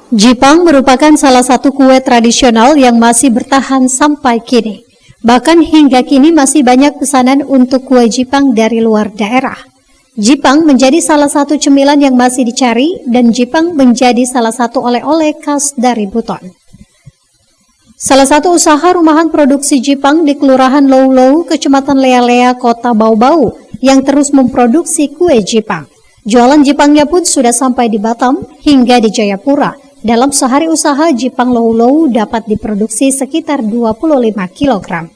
Jipang merupakan salah satu kue tradisional yang masih bertahan sampai kini. Bahkan hingga kini masih banyak pesanan untuk kue Jipang dari luar daerah. Jipang menjadi salah satu cemilan yang masih dicari dan Jipang menjadi salah satu oleh-oleh khas dari Buton. Salah satu usaha rumahan produksi Jipang di Kelurahan Lou-Lou, Kecamatan Lea-Lea, Kota Bau-Bau yang terus memproduksi kue Jipang. Jualan Jipangnya pun sudah sampai di Batam hingga di Jayapura. Dalam sehari usaha, Jipang Lou-Lou dapat diproduksi sekitar 25 kg.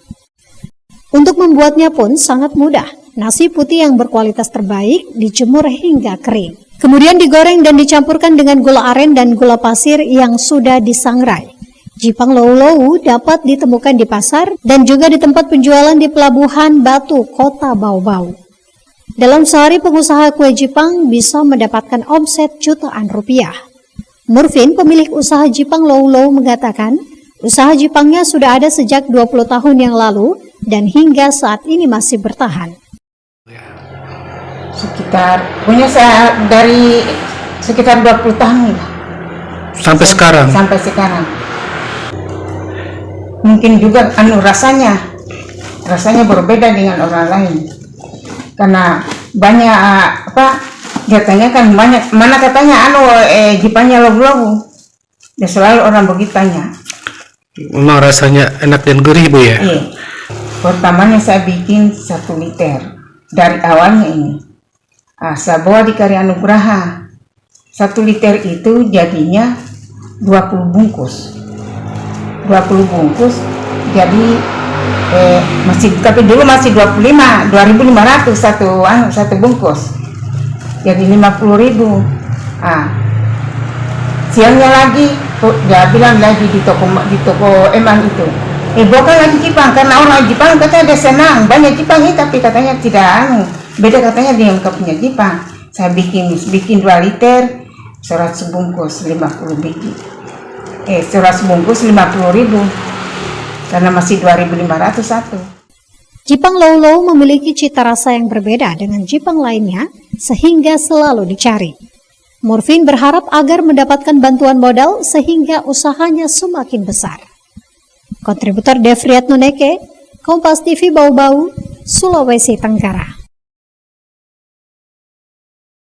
Untuk membuatnya pun sangat mudah. Nasi putih yang berkualitas terbaik dijemur hingga kering. Kemudian digoreng dan dicampurkan dengan gula aren dan gula pasir yang sudah disangrai. Jipang Lou-Lou dapat ditemukan di pasar dan juga di tempat penjualan di Pelabuhan Batu, Kota Bau-Bau. Dalam sehari pengusaha kue Jipang bisa mendapatkan omset jutaan rupiah. Murfin, pemilik usaha Jipang Lou-Lou mengatakan, usaha Jipangnya sudah ada sejak 20 tahun yang lalu dan hingga saat ini masih bertahan. Saya dari sekitar 20 tahun lah. Sampai sekarang? Sampai sekarang. Mungkin juga rasanya berbeda dengan orang lain. Karena banyak katanya kan banyak, mana katanya Jipangnya Lou-Lou. Ya selalu orang begitu tanya. Memang rasanya enak dan gurih, Bu, ya? Iya. Pertamanya saya bikin 1 liter. Dari awalnya ini. Saya bawa di Karya Anugraha. 1 liter itu jadinya 20 bungkus. 20 bungkus jadi tapi dulu masih 2.500 satu bungkus. Jadi 50.000. Siangnya lagi dia bilang lagi di toko emang itu. Bukan lagi Jipang, karena orang Jipang katanya dia senang banyak Jipang ini, tapi katanya tidak beda katanya dengan punya Jipang. Saya bikin 2 liter 100 bungkus 50 biji. 100 bungkus 50.000 karena masih 2.500 satu. Jipang Lou-Lou memiliki cita rasa yang berbeda dengan Jipang lainnya sehingga selalu dicari. Murfin berharap agar mendapatkan bantuan modal sehingga usahanya semakin besar. Kontributor Devriat Nuneke, Kompas TV Bau-Bau, Sulawesi Tenggara.